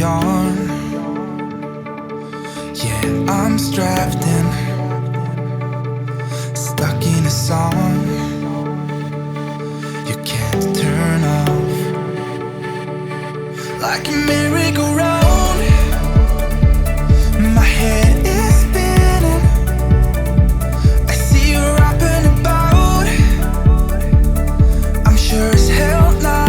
dawn. Yeah, I'm strapped in, stuck in a song you can't turn off. Like a merry-go-round, my head is spinning. I see you rapping about, I'm sure as hell not.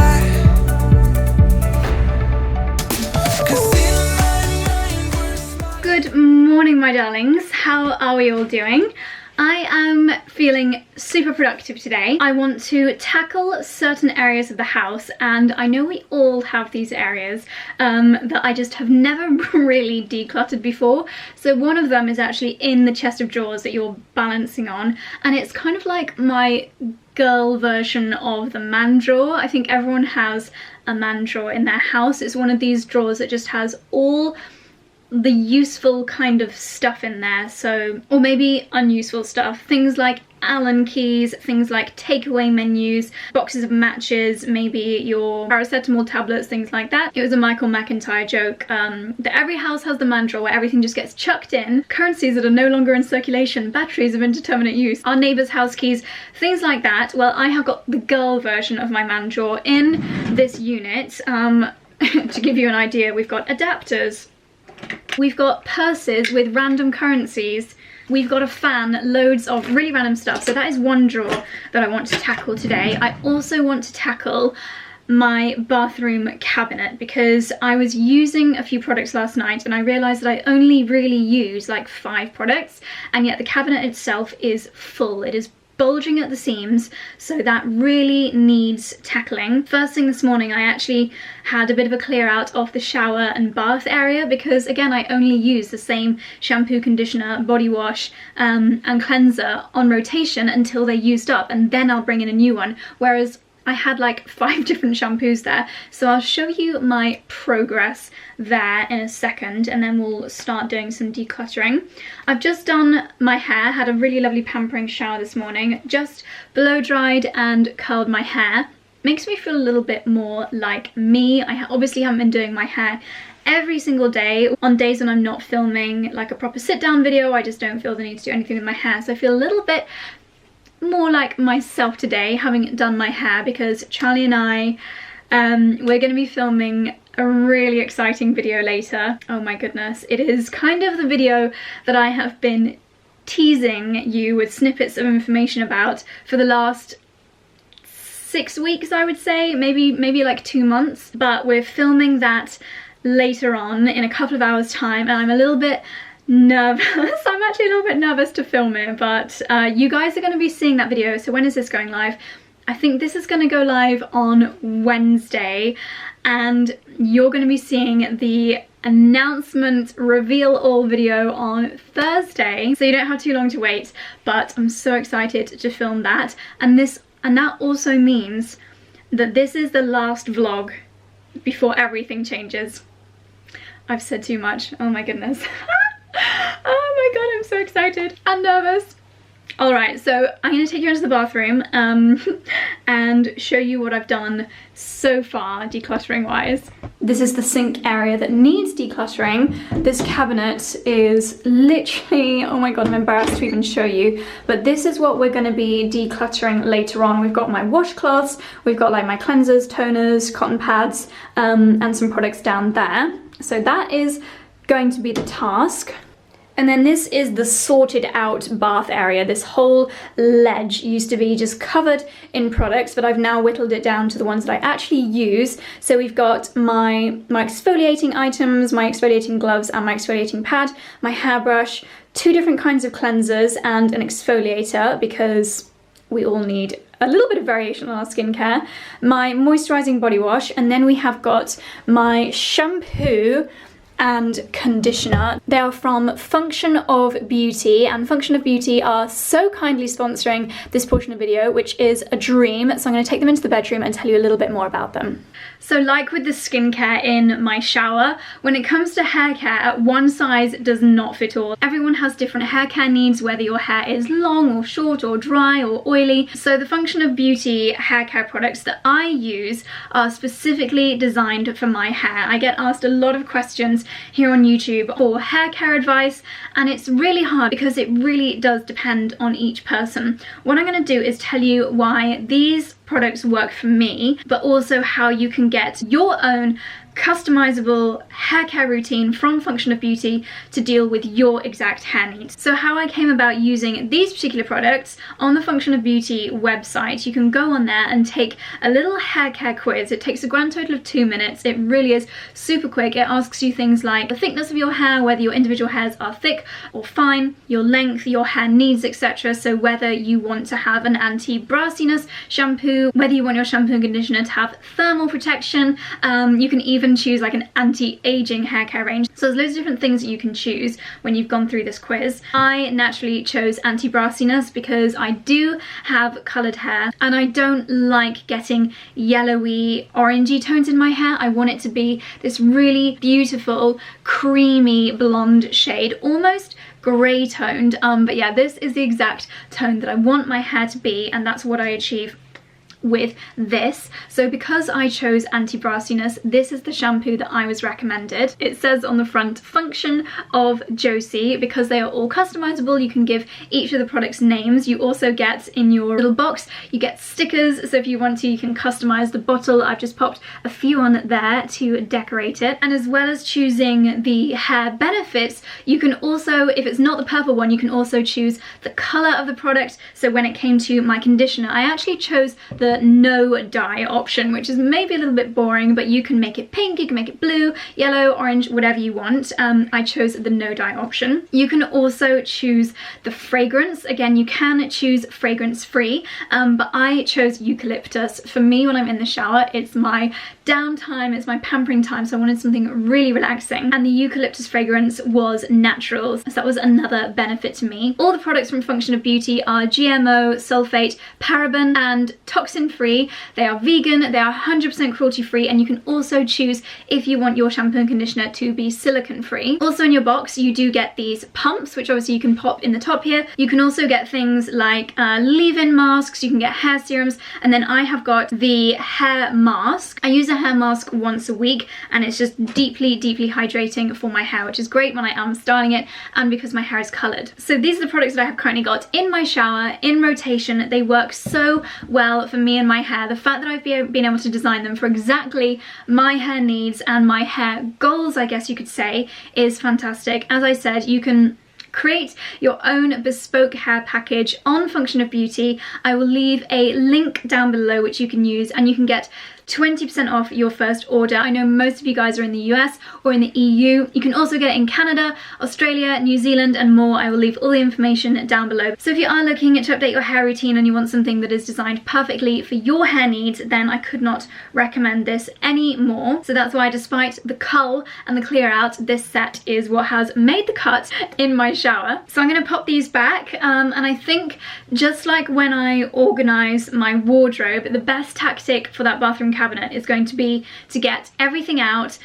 'Cause in my mind we're smart. Good morning, my darlings. How are we all doing? I am feeling super productive today. I want to tackle certain areas of the house, and I know we all have these areas that I just have never really decluttered before. So one of them is actually in the chest of drawers that you're balancing on, and it's kind of like my girl version of the man drawer. I think everyone has a man drawer in their house. It's one of these drawers that just has all the useful kind of stuff in there, so, or maybe unuseful stuff, things like Allen keys, things like takeaway menus, boxes of matches, maybe your paracetamol tablets, things like that. It was a Michael McIntyre joke that every house has the man drawer where everything just gets chucked in, currencies that are no longer in circulation, batteries of indeterminate use, our neighbour's house keys, things like that. Well, I have got the girl version of my man drawer in this unit. To give you an idea, we've got adapters, we've got purses with random currencies, we've got a fan, loads of really random stuff. So that is one drawer that I want to tackle today. I also want to tackle my bathroom cabinet because I was using a few products last night and I realised that I only really use like 5 products, and yet the cabinet itself is full. It is bulging at the seams, so that really needs tackling. First thing this morning I actually had a bit of a clear out of the shower and bath area because again I only use the same shampoo, conditioner, body wash and cleanser on rotation until they're used up, and then I'll bring in a new one, whereas I had like 5 different shampoos there. So I'll show you my progress there in a second, and then we'll start doing some decluttering. I've just done my hair, had a really lovely pampering shower this morning, just blow dried and curled my hair. Makes me feel a little bit more like me. I obviously haven't been doing my hair every single day. On days when I'm not filming like a proper sit down video, I just don't feel the need to do anything with my hair. So I feel a little bit more like myself today, having done my hair, because Charlie and I, we're going to be filming a really exciting video later. Oh my goodness, it is kind of the video that I have been teasing you with snippets of information about for the last 6 weeks, I would say, maybe like 2 months, but we're filming that later on in a couple of hours time, and I'm a little bit nervous. I'm actually a little bit nervous to film it, but you guys are going to be seeing that video. So when is this going live? I think this is going to go live on Wednesday, and you're going to be seeing the announcement reveal all video on Thursday, so you don't have too long to wait. But I'm so excited to film that, and that also means that this is the last vlog before everything changes. I've said too much. Oh my goodness. Oh my god, I'm so excited and nervous. Alright, so I'm going to take you into the bathroom and show you what I've done so far decluttering wise. This is the sink area that needs decluttering. This cabinet is literally, oh my god, I'm embarrassed to even show you, but this is what we're going to be decluttering later on. We've got my washcloths, we've got like my cleansers, toners, cotton pads, and some products down there. So that is going to be the task. And then this is the sorted out bath area. This whole ledge used to be just covered in products, but I've now whittled it down to the ones that I actually use. So we've got my exfoliating items, my exfoliating gloves and my exfoliating pad, my hairbrush, 2 different kinds of cleansers and an exfoliator, because we all need a little bit of variation on our skincare, my moisturizing body wash, and then we have got my shampoo and conditioner. They are from Function of Beauty, and Function of Beauty are so kindly sponsoring this portion of the video, which is a dream. So I'm going to take them into the bedroom and tell you a little bit more about them. So like with the skincare in my shower, when it comes to hair care, one size does not fit all. Everyone has different hair care needs, whether your hair is long or short or dry or oily. So the Function of Beauty hair care products that I use are specifically designed for my hair. I get asked a lot of questions here on YouTube for hair care advice, and it's really hard because it really does depend on each person. What I'm going to do is tell you why these products work for me, but also how you can get your own customizable hair care routine from Function of Beauty to deal with your exact hair needs. So how I came about using these particular products on the Function of Beauty website, you can go on there and take a little hair care quiz. It takes a grand total of 2 minutes. It really is super quick. It asks you things like the thickness of your hair, whether your individual hairs are thick or fine, your length, your hair needs, etc. So whether you want to have an anti-brassiness shampoo, whether you want your shampoo and conditioner to have thermal protection, you can even choose like an anti-aging hair care range. So there's loads of different things that you can choose when you've gone through this quiz. I naturally chose anti-brassiness because I do have coloured hair and I don't like getting yellowy, orangey tones in my hair. I want it to be this really beautiful, creamy blonde shade, almost grey toned. But yeah, this is the exact tone that I want my hair to be, and that's what I achieve with this. So because I chose anti-brassiness, this is the shampoo that I was recommended. It says on the front, Function of Josie, because they are all customizable. You can give each of the products names. You also get in your little box, you get stickers, so if you want to, you can customize the bottle. I've just popped a few on there to decorate it. And as well as choosing the hair benefits, you can also, if it's not the purple one, you can also choose the color of the product. So when it came to my conditioner, I actually chose the no dye option, which is maybe a little bit boring, but you can make it pink, you can make it blue, yellow, orange, whatever you want. I chose the no dye option. You can also choose the fragrance. Again, you can choose fragrance free, but I chose eucalyptus. For me, when I'm in the shower, it's my downtime, it's my pampering time, so I wanted something really relaxing, and the eucalyptus fragrance was natural, so that was another benefit to me. All the products from Function of Beauty are GMO, sulfate, paraben and toxin free. They are vegan, they are 100% cruelty free, and you can also choose if you want your shampoo and conditioner to be silicone free. Also in your box you do get these pumps, which obviously you can pop in the top here. You can also get things like leave-in masks, you can get hair serums, and then I have got the hair mask. I use a hair mask once a week, and it's just deeply hydrating for my hair, which is great when I am styling it and because my hair is coloured. So these are the products that I have currently got in my shower in rotation. They work so well for me and my hair. The fact that I've been able to design them for exactly my hair needs and my hair goals, I guess you could say, is fantastic. As I said, you can create your own bespoke hair package on Function of Beauty. I will leave a link down below which you can use, and you can get 20% off your first order. I know most of you guys are in the US or in the EU. You can also get it in Canada, Australia, New Zealand and more. I will leave all the information down below. So if you are looking to update your hair routine and you want something that is designed perfectly for your hair needs, then I could not recommend this any more. So that's why, despite the cull and the clear out, this set is what has made the cut in my shower. So I'm going to pop these back, and I think just like when I organize my wardrobe, the best tactic for that bathroom cabinet is going to be to get everything out,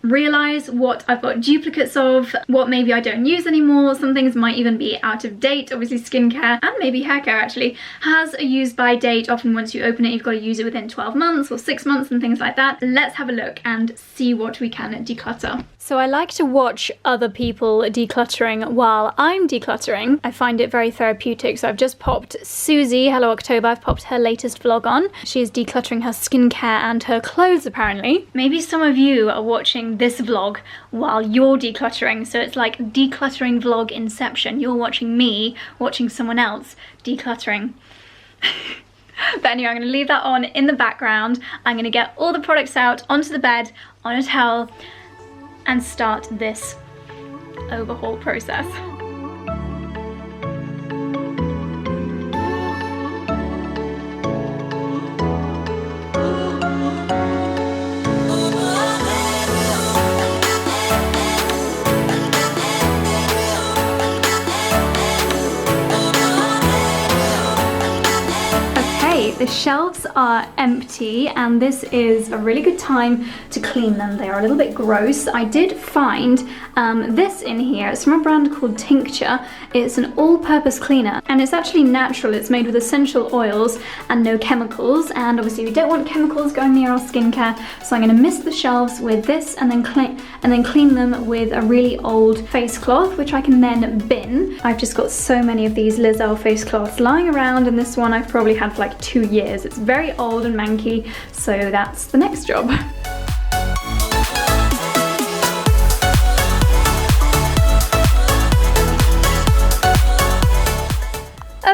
realize what I've got duplicates of, what maybe I don't use anymore. Some things might even be out of date. Obviously skincare and maybe hair care actually has a use by date. Often once you open it, you've got to use it within 12 months or 6 months and things like that. Let's have a look and see what we can declutter. So I like to watch other people decluttering while I'm decluttering. I find it very therapeutic. So I've just popped Susie, Hello October, I've popped her latest vlog on. She is decluttering her skincare and her clothes apparently. Maybe some of you are watching this vlog while you're decluttering, so it's like decluttering vlog inception. You're watching me watching someone else decluttering. But anyway, I'm going to leave that on in the background. I'm going to get all the products out onto the bed on a towel and start this overhaul process. the shelves are empty and this is a really good time to clean them. They are a little bit gross. I did find this in here. It's from a brand called Tincture. It's an all-purpose cleaner and it's actually natural. It's made with essential oils and no chemicals, and obviously we don't want chemicals going near our skincare, so I'm going to mist the shelves with this and then clean them with a really old face cloth, which I can then bin. I've just got so many of these Liz Earle face cloths lying around, and this one I've probably had for like 2 years. It's very old and manky, so that's the next job.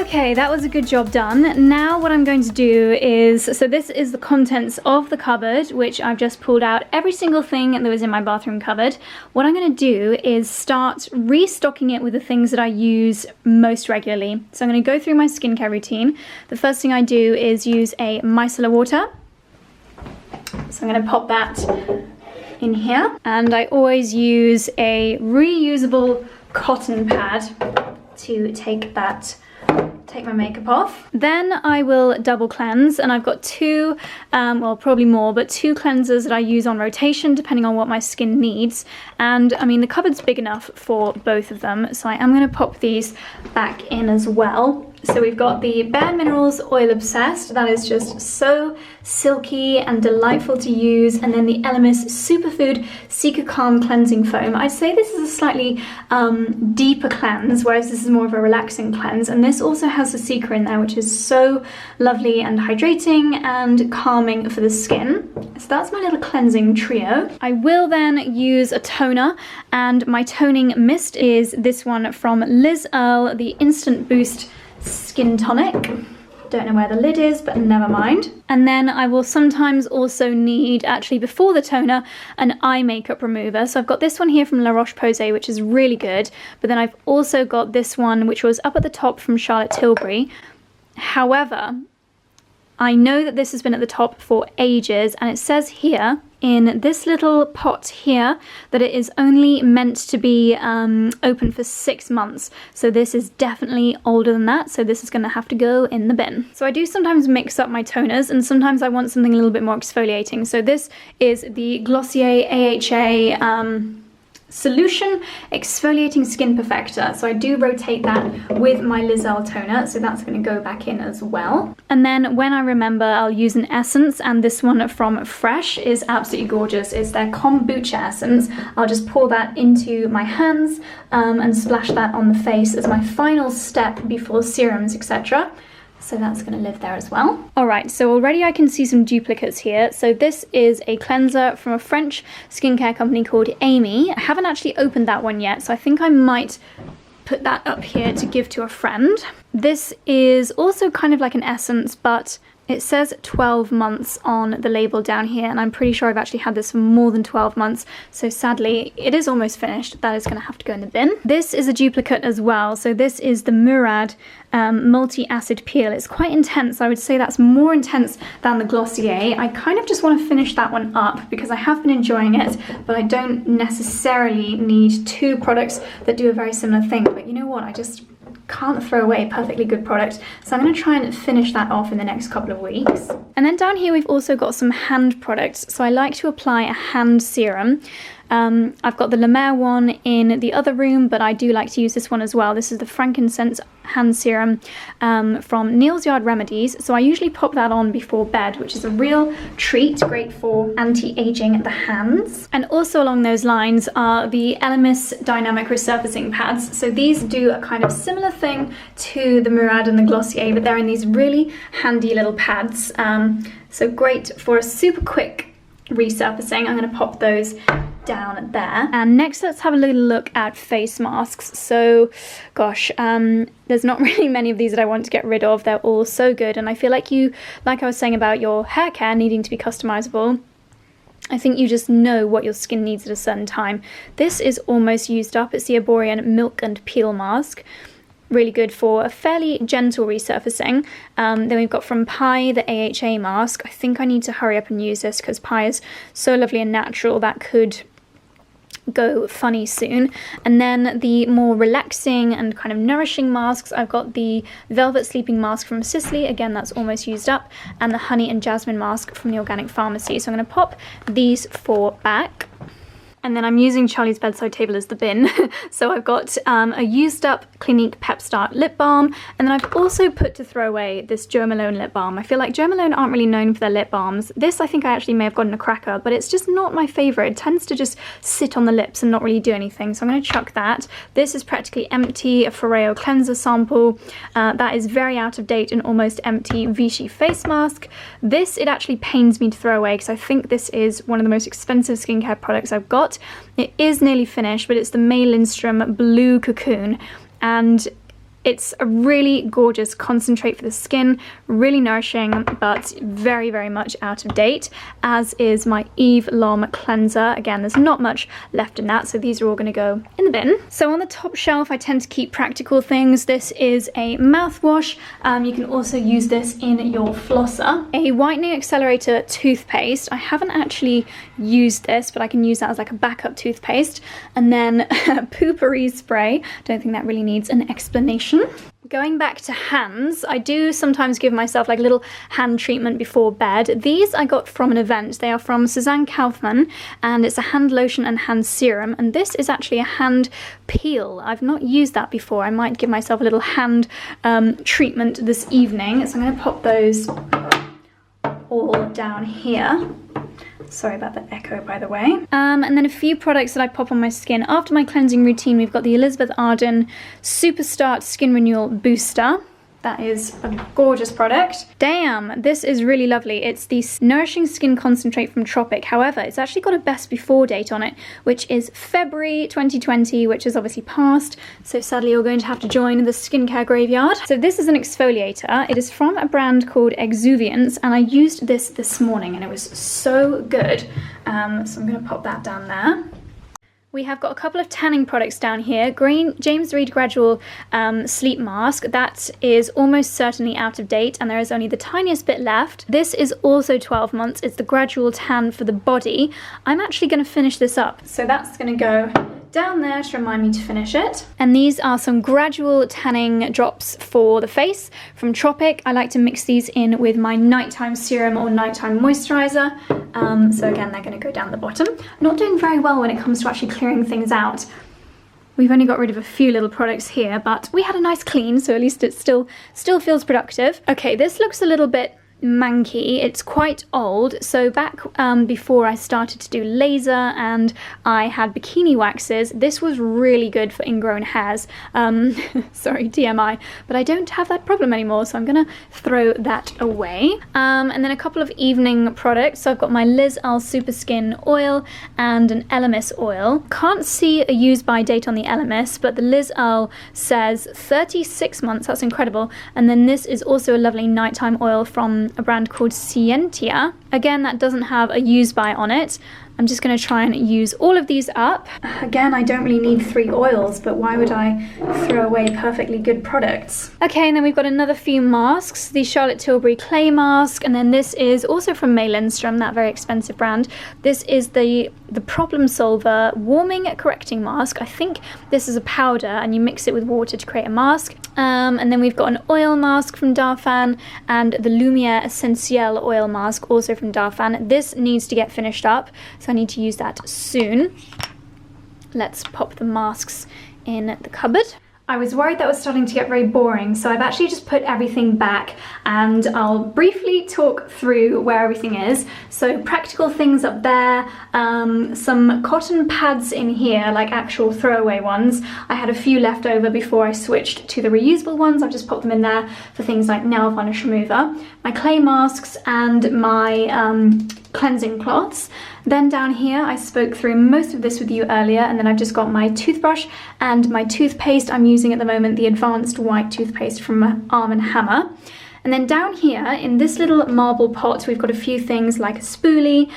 Okay, that was a good job done. Now what I'm going to do is, so this is the contents of the cupboard, which I've just pulled out every single thing that was in my bathroom cupboard. What I'm going to do is start restocking it with the things that I use most regularly. So I'm going to go through my skincare routine. The first thing I do is use a micellar water. So I'm going to pop that in here. And I always use a reusable cotton pad to take my makeup off. Then I will double cleanse, and I've got two, well probably more, but 2 cleansers that I use on rotation depending on what my skin needs. And I mean the cupboard's big enough for both of them, so I am going to pop these back in as well. So we've got the Bare Minerals Oil Obsessed, that is just so silky and delightful to use, and then the Elemis Superfood Seeker Calm Cleansing Foam. I'd say this is a slightly deeper cleanse, whereas this is more of a relaxing cleanse, and this also has a Seeker in there, which is so lovely and hydrating and calming for the skin. So that's my little cleansing trio. I will then use a toner, and my toning mist is this one from Liz Earle, the Instant Boost Skin Tonic. Don't know where the lid is, but never mind. And then I will sometimes also need, actually before the toner, an eye makeup remover. So I've got this one here from La Roche-Posay, which is really good, but then I've also got this one which was up at the top from Charlotte Tilbury. However, I know that this has been at the top for ages, and it says here in this little pot here that it is only meant to be open for 6 months. So this is definitely older than that, so this is going to have to go in the bin. So I do sometimes mix up my toners, and sometimes I want something a little bit more exfoliating. So this is the Glossier AHA Solution Exfoliating Skin Perfector. So I do rotate that with my Liz Earle toner, so that's going to go back in as well. And then when I remember, I'll use an essence, and this one from Fresh is absolutely gorgeous. It's their kombucha essence. I'll just pour that into my hands and splash that on the face as my final step before serums, etc. So that's going to live there as well. Alright, so already I can see some duplicates here. So this is a cleanser from a French skincare company called Amy. I haven't actually opened that one yet, so I think I might put that up here to give to a friend. This is also kind of like an essence, but it says 12 months on the label down here, and I'm pretty sure I've actually had this for more than 12 months, so sadly it is almost finished. That is going to have to go in the bin. This is a duplicate as well, so this is the Murad multi-acid peel. It's quite intense. I would say that's more intense than the Glossier. I kind of just want to finish that one up because I have been enjoying it, but I don't necessarily need 2 products that do a very similar thing. But you know what, I just can't throw away a perfectly good product, so I'm going to try and finish that off in the next couple of weeks. And then down here we've also got some hand products, so I like to apply a hand serum. I've got the La Mer one in the other room, but I do like to use this one as well. This is the frankincense hand serum from Neal's Yard Remedies. So I usually pop that on before bed, which is a real treat, great for anti-aging the hands. And also along those lines are the Elemis Dynamic Resurfacing Pads. So these do a kind of similar thing to the Murad and the Glossier, but they're in these really handy little pads. So great for a super quick resurfacing. I'm going to pop those down there. And next let's have a little look at face masks. So gosh, there's not really many of these that I want to get rid of. They're all so good, and I feel like I was saying about your hair care needing to be customizable, I think you just know what your skin needs at a certain time. This is almost used up. It's the Arborian Milk and Peel Mask. Really good for a fairly gentle resurfacing. Then we've got from Pi the AHA mask. I think I need to hurry up and use this because Pi is so lovely and natural. That could go funny soon. And then the more relaxing and kind of nourishing masks, I've got the Velvet Sleeping Mask from Sicily, again that's almost used up, and the Honey and Jasmine Mask from the Organic Pharmacy. So I'm going to pop these 4 back. And then I'm using Charlie's bedside table as the bin. So I've got a used up Clinique Pep Start lip balm, and then I've also put to throw away this Jo Malone lip balm. I feel like Jo Malone aren't really known for their lip balms. This I think I actually may have gotten a cracker, but it's just not my favourite. It tends to just sit on the lips and not really do anything, so I'm going to chuck that. This is practically empty, a Foreo cleanser sample. That is very out of date and almost empty Vichy face mask. This, it actually pains me to throw away because I think this is one of the most expensive skincare products I've got. It is nearly finished, but it's the May Lindstrom Blue Cocoon, and it's a really gorgeous concentrate for the skin, really nourishing, but very, very much out of date, as is my Eve Lom cleanser. Again, there's not much left in that, so these are all going to go in the bin. So on the top shelf, I tend to keep practical things. This is a mouthwash. You can also use this in your flosser. A whitening accelerator toothpaste. I haven't actually used this, but I can use that as like a backup toothpaste. And then Poopery spray. Don't think that really needs an explanation. Going back to hands, I do sometimes give myself like a little hand treatment before bed. These I got from an event. They are from Suzanne Kaufman, and it's a hand lotion and hand serum, and this is actually a hand peel. I've not used that before. I might give myself a little hand treatment this evening, so I'm going to pop those all down here. Sorry about the echo, by the way. And then a few products that I pop on my skin. After my cleansing routine, we've got the Elizabeth Arden Super Start Skin Renewal Booster. That is a gorgeous product. Damn, this is really lovely. It's the Nourishing Skin Concentrate from Tropic. However, it's actually got a best before date on it, which is February 2020, which is obviously past. So sadly, you're going to have to join the skincare graveyard. So this is an exfoliator. It is from a brand called Exuviance, and I used this morning, and it was so good. So I'm going to pop that down there. We have got a couple of tanning products down here. James Read Gradual Sleep Mask. That is almost certainly out of date, and there is only the tiniest bit left. This is also 12 months. It's the Gradual Tan for the body. I'm actually going to finish this up. So that's going to go down there to remind me to finish it. And these are some gradual tanning drops for the face from Tropic. I like to mix these in with my nighttime serum or nighttime moisturizer. So again, they're going to go down the bottom. Not doing very well when it comes to actually clearing things out. We've only got rid of a few little products here, but we had a nice clean, so at least it still feels productive. Okay, this looks a little bit manky. It's quite old, so back before I started to do laser and I had bikini waxes, this was really good for ingrown hairs. Sorry, TMI, but I don't have that problem anymore, so I'm gonna throw that away. And then a couple of evening products. So I've got my Liz Earle Super Skin oil and an Elemis oil. Can't see a use by date on the Elemis, but the Liz Earle says 36 months. That's incredible. And then this is also a lovely nighttime oil from a brand called Scientia. Again, that doesn't have a use by on it. I'm just going to try and use all of these up. Again, I don't really need 3 oils, but why would I throw away perfectly good products? Okay, and then we've got another few masks. The Charlotte Tilbury Clay Mask, and then this is also from May Lindstrom, that very expensive brand. This is the Problem Solver Warming Correcting Mask. I think this is a powder, and you mix it with water to create a mask. And then we've got an oil mask from Darphan, and the Lumiere Essentiel oil mask, also from Darphan. This needs to get finished up, so I need to use that soon. Let's pop the masks in the cupboard. I was worried that was starting to get very boring, so I've actually just put everything back, and I'll briefly talk through where everything is. So practical things up there, some cotton pads in here, like actual throwaway ones. I had a few left over before I switched to the reusable ones. I've just popped them in there for things like nail varnish remover, my clay masks, and my cleansing cloths. Then down here, I spoke through most of this with you earlier, and then I've just got my toothbrush and my toothpaste. I'm using at the moment the Advanced White toothpaste from Arm & Hammer. And then down here in this little marble pot, we've got a few things like a spoolie,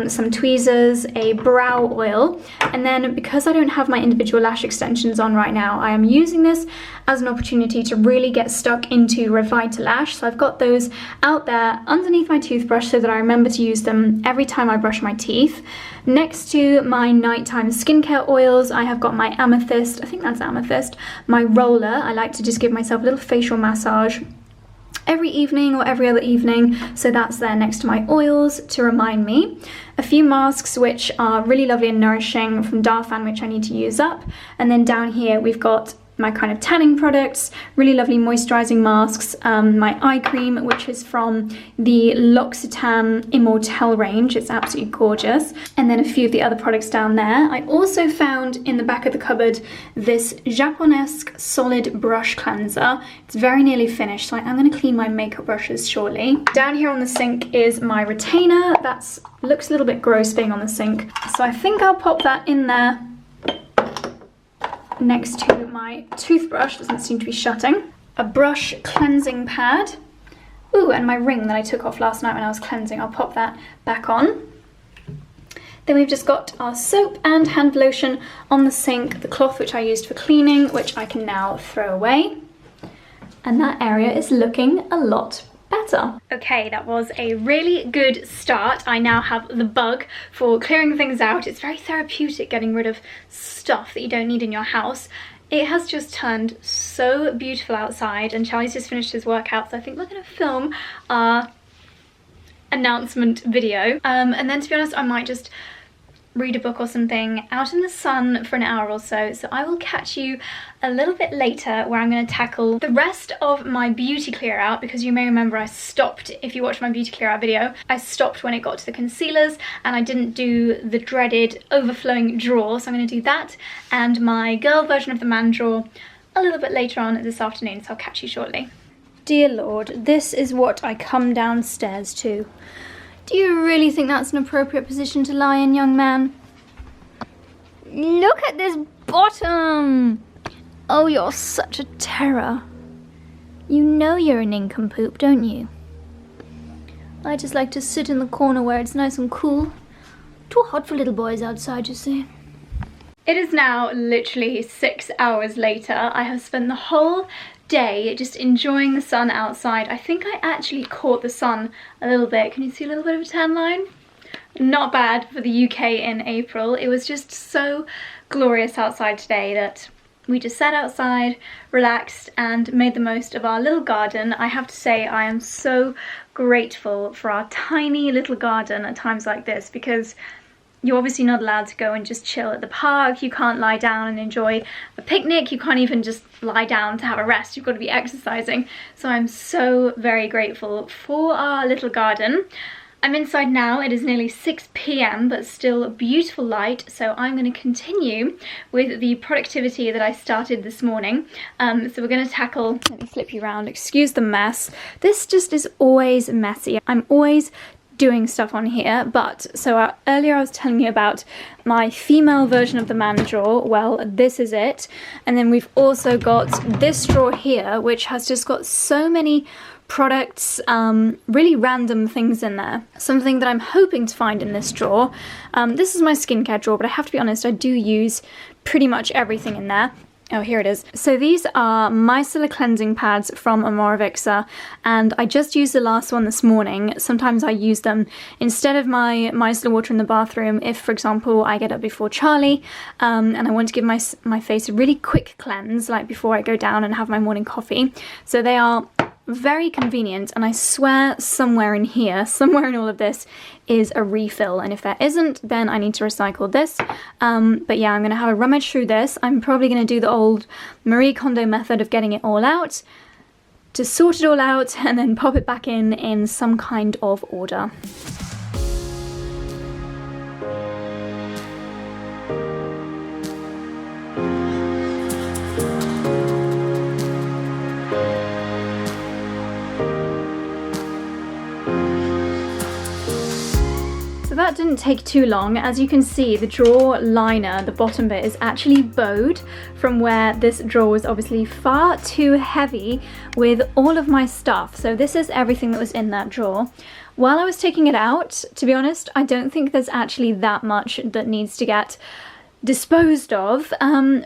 some tweezers, a brow oil. And then because I don't have my individual lash extensions on right now, I am using this as an opportunity to really get stuck into Revitalash. So I've got those out there underneath my toothbrush so that I remember to use them every time I brush my teeth. Next to my nighttime skincare oils, I have got my Amethyst, I think that's Amethyst, my roller. I like to just give myself a little facial massage every evening or every other evening, so that's there next to my oils to remind me. A few masks which are really lovely and nourishing from Darphan, which I need to use up. And then down here we've got my kind of tanning products, really lovely moisturizing masks, my eye cream, which is from the L'Occitane Immortelle range. It's absolutely gorgeous. And then a few of the other products down there. I also found in the back of the cupboard this Japonesque solid brush cleanser. It's very nearly finished, so I am going to clean my makeup brushes shortly. Down here on the sink is my retainer. That looks a little bit gross being on the sink, so I think I'll pop that in there next to my toothbrush. Doesn't seem to be shutting. A brush cleansing pad. Ooh, and my ring that I took off last night when I was cleansing. I'll pop that back on. Then we've just got our soap and hand lotion on the sink, the cloth which I used for cleaning, which I can now throw away. And that area is looking a lot better. Okay, that was a really good start. I now have the bug for clearing things out. It's very therapeutic getting rid of stuff that you don't need in your house. It has just turned so beautiful outside, and Charlie's just finished his workout, so I think we're going to film our announcement video. And then to be honest, I might just read a book or something out in the sun for an hour or so. So I will catch you a little bit later where I'm going to tackle the rest of my beauty clear out, because you may remember I stopped, if you watched my beauty clear out video, I stopped when it got to the concealers and I didn't do the dreaded overflowing drawer. So I'm going to do that and my girl version of the man drawer a little bit later on this afternoon, so I'll catch you shortly. Dear Lord, this is what I come downstairs to. Do you really think that's an appropriate position to lie in, young man? Look at this bottom! Oh, you're such a terror. You know you're a nincompoop, don't you? I just like to sit in the corner where it's nice and cool. Too hot for little boys outside, you see. It is now literally 6 hours later. I have spent the whole day just enjoying the sun outside. I think I actually caught the sun a little bit. Can you see a little bit of a tan line? Not bad for the UK in April. It was just so glorious outside today that we just sat outside, relaxed, and made the most of our little garden. I have to say I am so grateful for our tiny little garden at times like this, because you're obviously not allowed to go and just chill at the park. You can't lie down and enjoy a picnic. You can't even just lie down to have a rest. You've got to be exercising. So I'm so very grateful for our little garden. I'm inside now. It is nearly 6 p.m. but still beautiful light. So I'm going to continue with the productivity that I started this morning. So we're going to tackle, let me flip you around, excuse the mess. This just is always messy. I'm always doing stuff on here, but so earlier I was telling you about my female version of the man drawer. Well, this is it. And then we've also got this drawer here, which has just got so many products, really random things in there. Something that I'm hoping to find in this drawer. This is my skincare drawer, but I have to be honest, I do use pretty much everything in there. Oh, here it is. So these are micellar cleansing pads from Amorovixa, and I just used the last one this morning. Sometimes I use them instead of my micellar water in the bathroom if, for example, I get up before Charlie and I want to give my face a really quick cleanse, like before I go down and have my morning coffee. So they are very convenient, and I swear somewhere in here, somewhere in all of this, is a refill, and if there isn't, then I need to recycle this. But yeah, I'm going to have a rummage through this. I'm probably going to do the old Marie Kondo method of getting it all out, to sort it all out, and then pop it back in some kind of order. So that didn't take too long. As you can see, the drawer liner, the bottom bit, is actually bowed from where this drawer was obviously far too heavy with all of my stuff. So this is everything that was in that drawer. While I was taking it out, to be honest, I don't think there's actually that much that needs to get disposed of.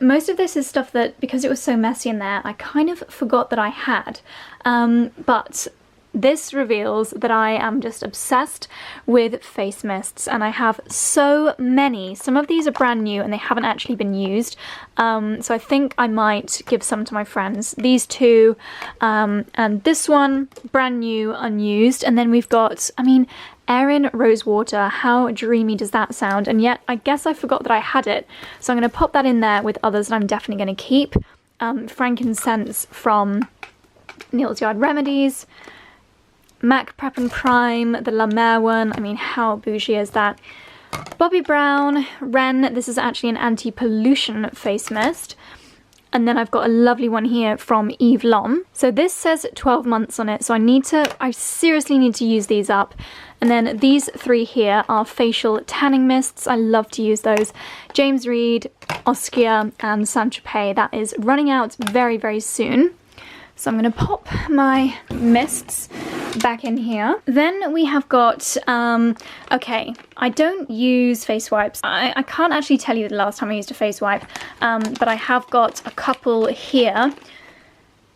Most of this is stuff that, because it was so messy in there, I kind of forgot that I had. But this reveals that I am just obsessed with face mists, and I have so many. Some of these are brand new and they haven't actually been used, so I think I might give some to my friends. These two, and this one, brand new, unused. And then we've got, I mean, Erin Rosewater. How dreamy does that sound? And yet I guess I forgot that I had it, so I'm going to pop that in there with others that I'm definitely going to keep. Frankincense from Neil's Yard Remedies, MAC Prep and Prime, the La Mer one. I mean, how bougie is that? Bobbi Brown, Ren. This is actually an anti-pollution face mist. And then I've got a lovely one here from Eve Lom. So this says 12 months on it, so I seriously need to use these up. And then these three here are facial tanning mists. I love to use those. James Read, Oskia, and Saint-Tropez. That is running out very, very soon. So I'm going to pop my mists back in here. Then we have got, okay, I don't use face wipes. I can't actually tell you the last time I used a face wipe, but I have got a couple here.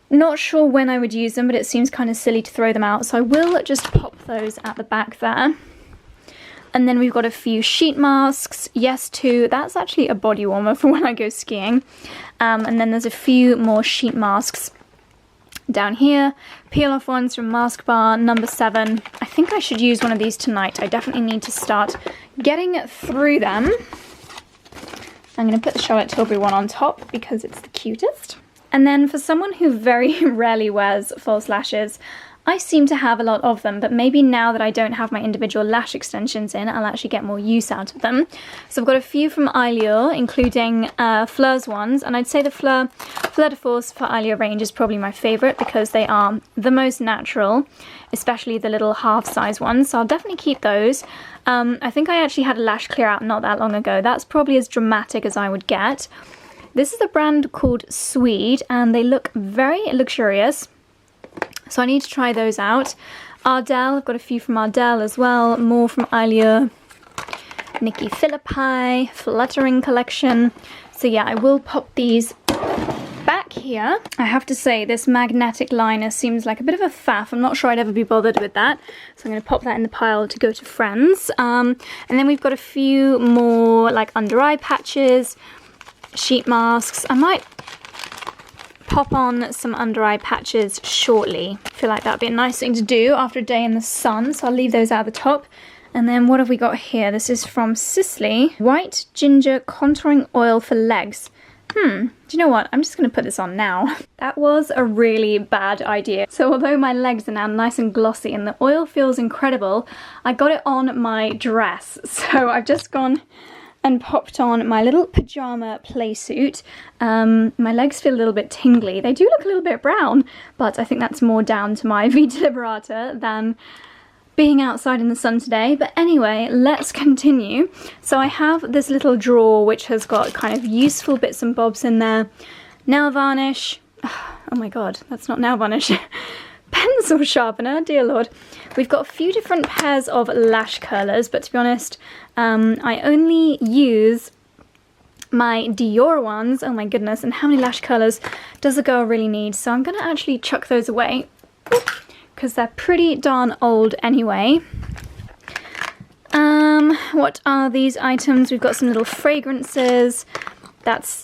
Not sure when I would use them, but it seems kind of silly to throw them out, so I will just pop those at the back there. And then we've got a few sheet masks. Yes, too. That's actually a body warmer for when I go skiing. And then there's a few more sheet masks down here. Peel off ones from Mask Bar, number 7. I think I should use one of these tonight. I definitely need to start getting through them. I'm going to put the Charlotte Tilbury one on top because it's the cutest. And then for someone who very rarely wears false lashes, I seem to have a lot of them, but maybe now that I don't have my individual lash extensions in, I'll actually get more use out of them. So I've got a few from Eyelure, including Fleur's ones, and I'd say the Fleur de Force for Eyelure range is probably my favourite because they are the most natural, especially the little half-size ones, so I'll definitely keep those. I think I actually had a lash clear out not that long ago. That's probably as dramatic as I would get. This is a brand called Swede, and they look very luxurious. So I need to try those out. Ardell, I've got a few from Ardell as well, more from Eyelure, Nikki Philippi, Fluttering Collection. So yeah, I will pop these back here. I have to say, this magnetic liner seems like a bit of a faff. I'm not sure I'd ever be bothered with that. So I'm going to pop that in the pile to go to friends. And then we've got a few more like under eye patches, sheet masks. I might pop on some under eye patches shortly. I feel like that'd be a nice thing to do after a day in the sun, so I'll leave those out the top. And then what have we got here? This is from Sisley. White Ginger Contouring Oil for Legs. Do you know what? I'm just going to put this on now. That was a really bad idea. So although my legs are now nice and glossy and the oil feels incredible, I got it on my dress. So I've just gone and popped on my little pajama play suit. My legs feel a little bit tingly. They do look a little bit brown, but I think that's more down to my Vita Liberata than being outside in the sun today. But anyway, let's continue. So I have this little drawer which has got kind of useful bits and bobs in there. Nail varnish. Oh my god, that's not nail varnish. Pencil sharpener, dear lord. We've got a few different pairs of lash curlers, but to be honest, I only use my Dior ones. Oh my goodness, and how many lash curlers does a girl really need? So I'm going to actually chuck those away because they're pretty darn old anyway. What are these items? We've got some little fragrances. That's,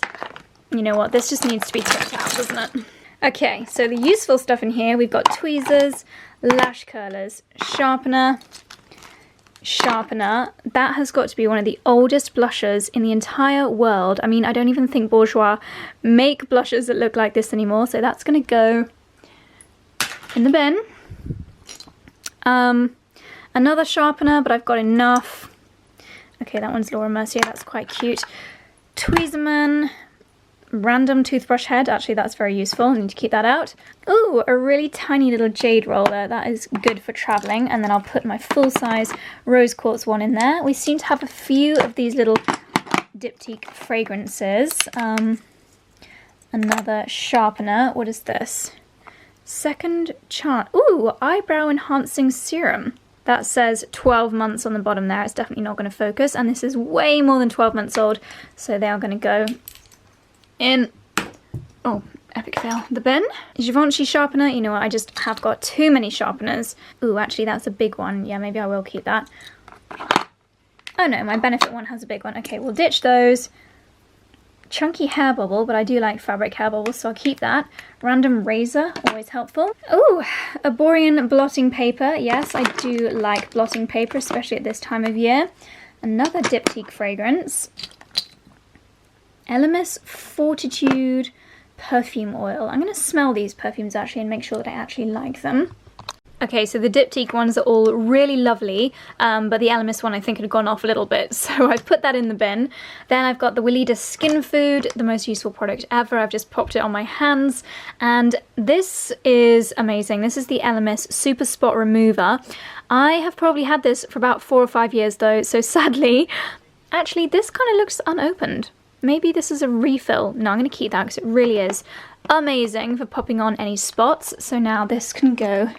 you know what, this just needs to be checked out, doesn't it? Okay, so the useful stuff in here, we've got tweezers, lash curlers, sharpener. That has got to be one of the oldest blushers in the entire world. I mean, I don't even think Bourjois make blushes that look like this anymore, so that's going to go in the bin. Another sharpener, but I've got enough. Okay, that one's Laura Mercier, that's quite cute. Tweezerman, random toothbrush head. Actually, that's very useful. I need to keep that out. Ooh, a really tiny little jade roller. That is good for traveling. And then I'll put my full-size rose quartz one in there. We seem to have a few of these little diptyque fragrances. Another sharpener. What is this? Second chart. Ooh, eyebrow enhancing serum. That says 12 months on the bottom there. It's definitely not going to focus. And this is way more than 12 months old. So they are going to go in, oh, epic fail, the bin. Givenchy sharpener. You know what? I just have got too many sharpeners. Ooh, actually, that's a big one. Yeah, maybe I will keep that. Oh no, my Benefit one has a big one. Okay, we'll ditch those. Chunky hair bubble, but I do like fabric hair bubbles, so I'll keep that. Random razor, always helpful. Oh, a Borean blotting paper. Yes, I do like blotting paper, especially at this time of year. Another diptyque fragrance. Elemis Fortitude perfume oil. I'm going to smell these perfumes actually and make sure that I actually like them. Okay, so the diptyque ones are all really lovely, but the Elemis one I think had gone off a little bit, so I've put that in the bin. Then I've got the Weleda Skin Food, the most useful product ever. I've just popped it on my hands, and this is amazing. This is the Elemis Super Spot Remover. I have probably had this for about 4 or 5 years though, so sadly, actually this kind of looks unopened. Maybe this is a refill. No, I'm going to keep that because it really is amazing for popping on any spots. So now this can go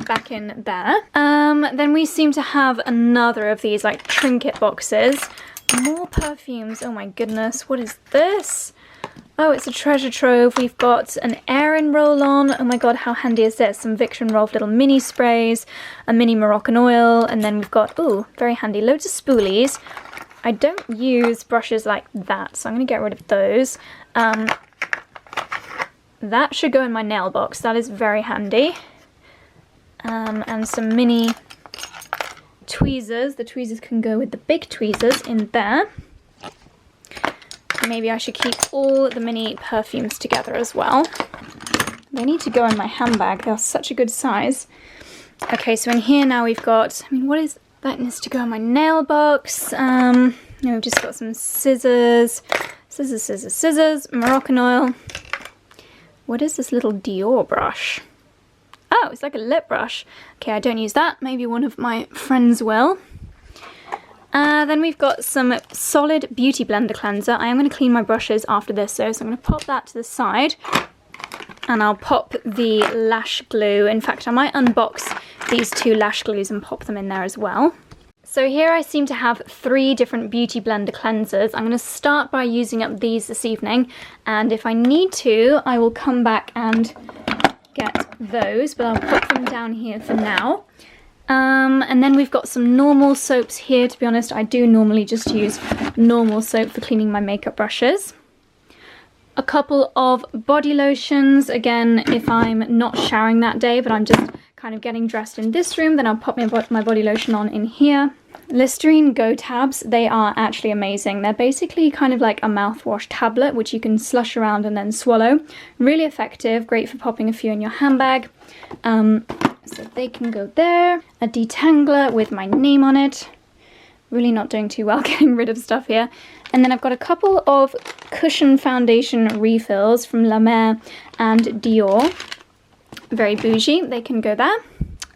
back in there. Then we seem to have another of these like trinket boxes. More perfumes. Oh my goodness, what is this? Oh, it's a treasure trove. We've got an Erin roll-on. Oh my god, how handy is this? Some Victor & Rolf little mini sprays, a mini Moroccan oil, and then we've got, ooh, very handy, loads of spoolies. I don't use brushes like that, so I'm going to get rid of those. That should go in my nail box. That is very handy. And some mini tweezers. The tweezers can go with the big tweezers in there. Maybe I should keep all the mini perfumes together as well. They need to go in my handbag. They are such a good size. Okay, so in here now we've got, I mean, what is, that needs to go in my nail box. We've just got some scissors, scissors, Moroccan oil. What is this little Dior brush? Oh, it's like a lip brush. Okay, I don't use that. Maybe one of my friends will. Then we've got some solid beauty blender cleanser. I am going to clean my brushes after this though, so I'm going to pop that to the side. And I'll pop the lash glue. In fact, I might unbox these 2 lash glues and pop them in there as well. So here I seem to have 3 different beauty blender cleansers. I'm going to start by using up these this evening, and if I need to, I will come back and get those, but I'll put them down here for now. And then we've got some normal soaps here. To be honest, I do normally just use normal soap for cleaning my makeup brushes. A couple of body lotions, again, if I'm not showering that day, but I'm just kind of getting dressed in this room, then I'll pop my body lotion on in here. Listerine Go tabs, they are actually amazing. They're basically kind of like a mouthwash tablet, which you can slush around and then swallow. Really effective, great for popping a few in your handbag. So they can go there. A detangler with my name on it. Really not doing too well getting rid of stuff here. And then I've got a couple of cushion foundation refills from La Mer and Dior. Very bougie, they can go there.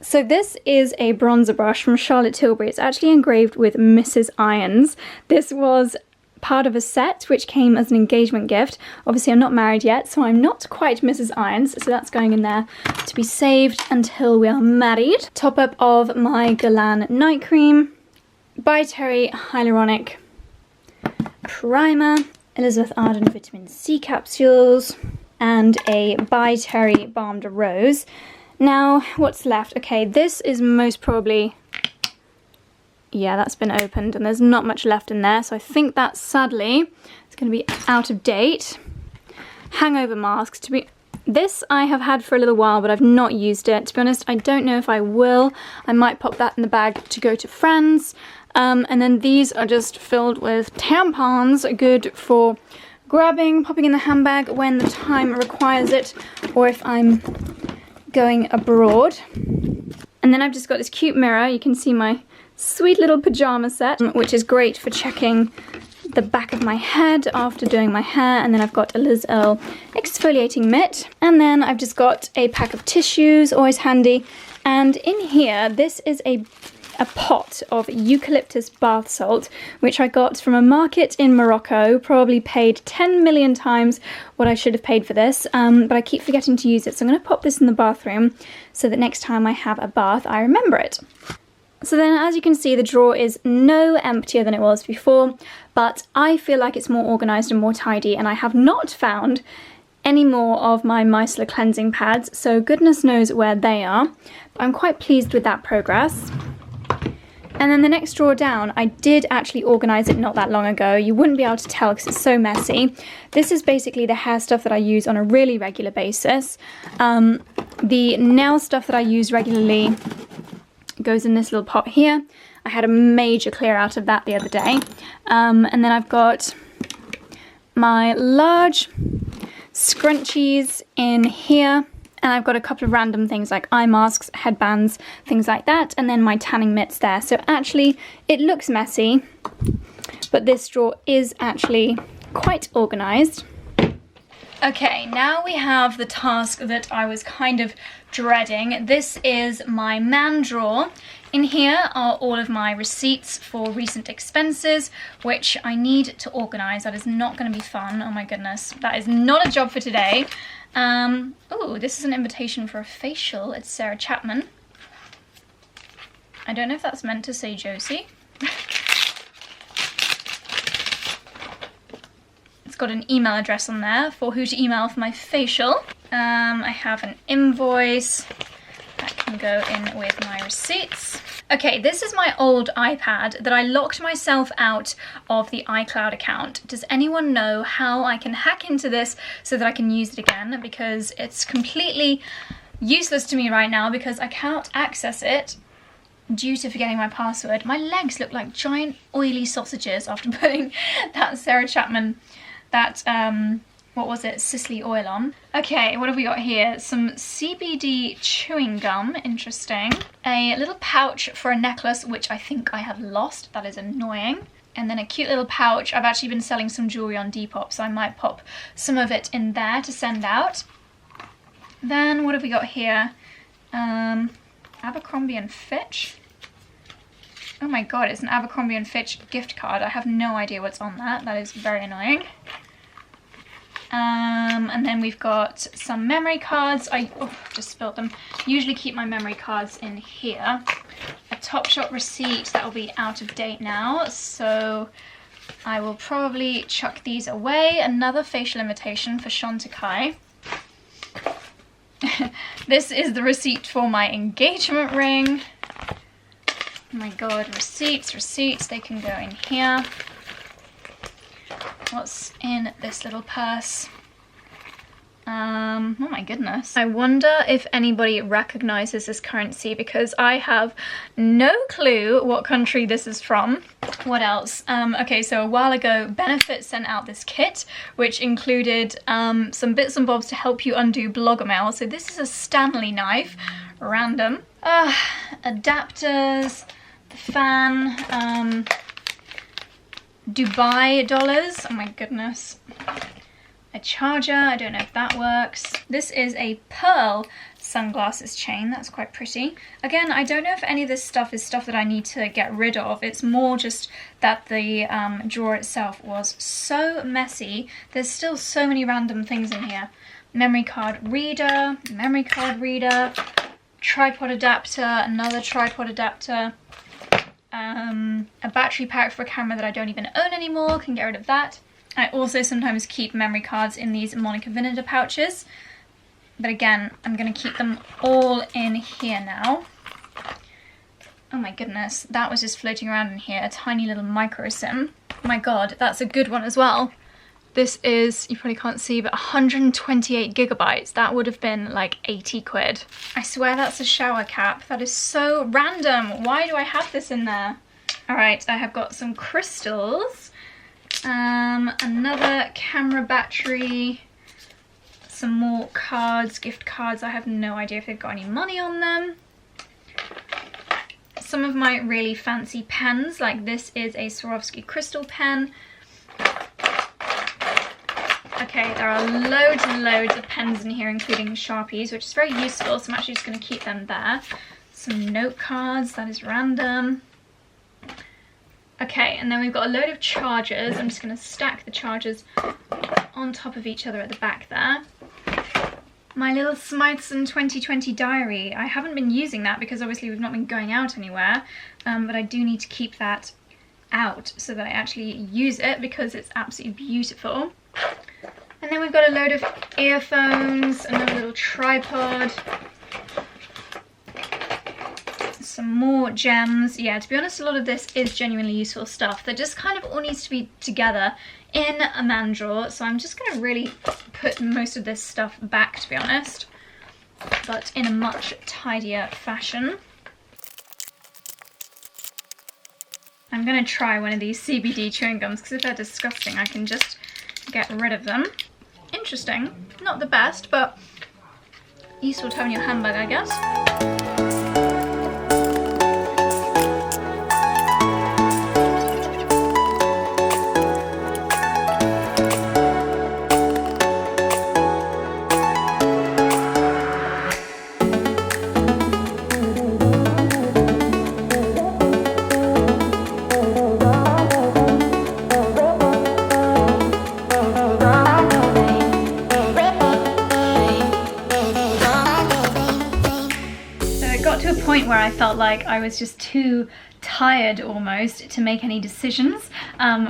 So this is a bronzer brush from Charlotte Tilbury. It's actually engraved with Mrs. Irons. This was part of a set which came as an engagement gift. Obviously I'm not married yet, so I'm not quite Mrs. Irons, so that's going in there to be saved until we are married. Top up of my Guerlain night cream, By Terry Hyaluronic Primer, Elizabeth Arden Vitamin C capsules, and a By Terry Balm de Rose. Now, what's left? Okay, this is most probably, yeah, that's been opened and there's not much left in there, so I think that sadly it's going to be out of date. Hangover masks. This I have had for a little while, but I've not used it. To be honest, I don't know if I will. I might pop that in the bag to go to friends. And then these are just filled with tampons, good for grabbing, popping in the handbag when the time requires it, or if I'm going abroad. And then I've just got this cute mirror. You can see my sweet little pajama set, which is great for checking the back of my head after doing my hair, and then I've got a Liz Earle exfoliating mitt, and then I've just got a pack of tissues, always handy. And in here, this is a pot of eucalyptus bath salt, which I got from a market in Morocco. Probably paid 10 million times what I should have paid for this, but I keep forgetting to use it, so I'm going to pop this in the bathroom so that next time I have a bath I remember it. So then, as you can see, the drawer is no emptier than it was before, but I feel like it's more organised and more tidy, and I have not found any more of my micellar cleansing pads, so goodness knows where they are. But I'm quite pleased with that progress. And then the next drawer down, I did actually organise it not that long ago. You wouldn't be able to tell because it's so messy. This is basically the hair stuff that I use on a really regular basis. The nail stuff that I use regularly goes in this little pot here. I had a major clear out of that the other day. And then I've got my large scrunchies in here. And I've got a couple of random things like eye masks, headbands, things like that, and then my tanning mitts there. So actually, it looks messy, but this drawer is actually quite organised. Okay, now we have the task that I was kind of dreading. This is my man drawer. In here are all of my receipts for recent expenses, which I need to organise. That is not going to be fun. Oh my goodness, that is not a job for today. Oh, this is an invitation for a facial. It's Sarah Chapman. I don't know if that's meant to say Josie. It's got an email address on there for who to email for my facial. I have an invoice that can go in with my receipts. Okay, this is my old iPad that I locked myself out of the iCloud account. Does anyone know how I can hack into this so that I can use it again? Because it's completely useless to me right now because I cannot access it due to forgetting my password. My legs look like giant oily sausages after putting that Sarah Chapman, that what was it, Sicily oil on. Okay, what have we got here? Some CBD chewing gum, interesting. A little pouch for a necklace, which I think I have lost, that is annoying. And then a cute little pouch. I've actually been selling some jewellery on Depop, so I might pop some of it in there to send out. Then what have we got here? Abercrombie and Fitch. Oh my god, it's an Abercrombie and Fitch gift card. I have no idea what's on that. That is very annoying. And then we've got some memory cards. I just spilled them. Usually keep my memory cards in here. A Topshop receipt that will be out of date now, so I will probably chuck these away. Another facial invitation for Shantakai. This is the receipt for my engagement ring. Oh my god, receipts, they can go in here. What's in this little purse? Oh my goodness. I wonder if anybody recognizes this currency because I have no clue what country this is from. What else? Okay, so a while ago, Benefit sent out this kit, which included some bits and bobs to help you undo blogger mail. So this is a Stanley knife, random. Adapters, the fan, Dubai dollars, oh my goodness. A charger, I don't know if that works. This is a pearl sunglasses chain, that's quite pretty. Again, I don't know if any of this stuff is stuff that I need to get rid of. It's more just that the drawer itself was so messy. There's still so many random things in here. Memory card reader, tripod adapter, another tripod adapter. A battery pack for a camera that I don't even own anymore, can get rid of that. I also sometimes keep memory cards in these Monica Vinader pouches, but again, I'm going to keep them all in here now. Oh my goodness, that was just floating around in here, a tiny little micro SIM. Oh my god, that's a good one as well. This is, you probably can't see, but 128 gigabytes. That would have been like 80 quid. I swear that's a shower cap. That is so random. Why do I have this in there? All right, I have got some crystals, another camera battery, some more cards, gift cards. I have no idea if they've got any money on them. Some of my really fancy pens, like this is a Swarovski crystal pen. Okay, there are loads and loads of pens in here, including Sharpies, which is very useful, so I'm actually just going to keep them there. Some note cards, that is random. Okay, and then we've got a load of chargers. I'm just going to stack the chargers on top of each other at the back there. My little Smythson 2020 diary. I haven't been using that because obviously we've not been going out anywhere, but I do need to keep that out so that I actually use it because it's absolutely beautiful. And then we've got a load of earphones, another little tripod, some more gems. Yeah, to be honest, a lot of this is genuinely useful stuff that just kind of all needs to be together in a man drawer. So I'm just going to really put most of this stuff back, to be honest, but in a much tidier fashion. I'm going to try one of these CBD chewing gums because if they're disgusting, I can just get rid of them. Interesting. Not the best, but useful to have in your handbag, I guess. Where I felt like I was just too tired almost to make any decisions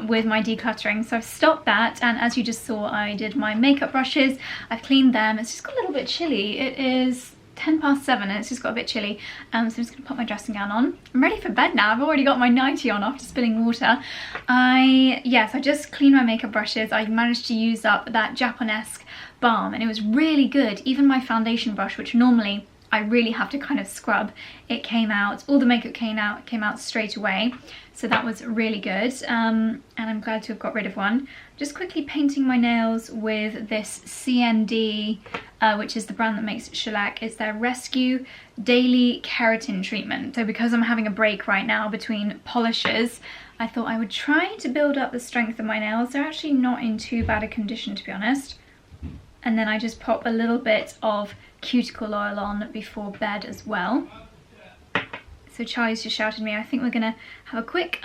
with my decluttering, so I've stopped that. And as you just saw, I did my makeup brushes, I've cleaned them. It's just got a little bit chilly. It is 7:10 and it's just got a bit chilly, so I'm just gonna put my dressing gown on. I'm ready for bed now. I've already got my nightie on after spilling water. I just cleaned my makeup brushes. I managed to use up that Japonesque balm and it was really good. Even my foundation brush, which normally I really have to kind of scrub, it came out, all the makeup came out straight away, so that was really good. And I'm glad to have got rid of one. Just quickly painting my nails with this CND, which is the brand that makes shellac. It's their Rescue Daily Keratin Treatment. So because I'm having a break right now between polishes, I thought I would try to build up the strength of my nails. They're actually not in too bad a condition, to be honest. And then I just pop a little bit of cuticle oil on before bed as well. So Charlie's just shouted at me. I think we're gonna have a quick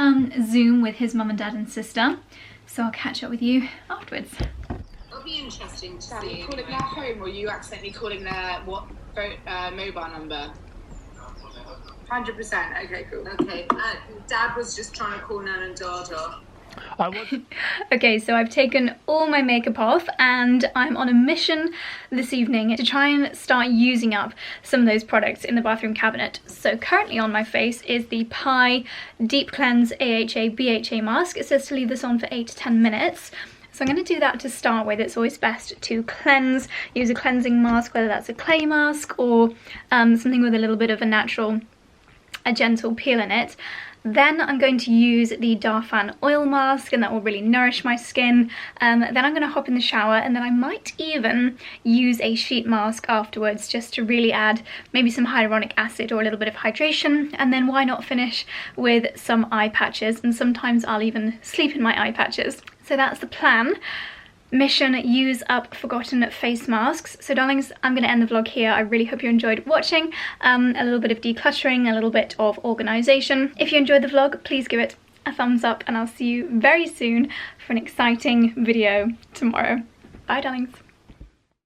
Zoom with his mum and dad and sister. So I'll catch up with you afterwards. It'll be interesting to see. Are you calling their home or are you accidentally calling their mobile number? 100%. Okay, cool. Okay. Dad was just trying to call Nan and Dada. Okay, so I've taken all my makeup off and I'm on a mission this evening to try and start using up some of those products in the bathroom cabinet. So currently on my face is the Pi Deep Cleanse AHA BHA mask. It says to leave this on for 8 to 10 minutes. So I'm going to do that to start with. It's always best to cleanse, use a cleansing mask, whether that's a clay mask or something with a little bit of a gentle peel in it. Then I'm going to use the Darphan oil mask and that will really nourish my skin. Then I'm going to hop in the shower and then I might even use a sheet mask afterwards just to really add maybe some hyaluronic acid or a little bit of hydration. And then why not finish with some eye patches, and sometimes I'll even sleep in my eye patches. So that's the plan. Mission: use up forgotten face masks. So darlings, I'm going to end the vlog here. I really hope you enjoyed watching. A little bit of decluttering, a little bit of organisation. If you enjoyed the vlog, please give it a thumbs up and I'll see you very soon for an exciting video tomorrow. Bye darlings.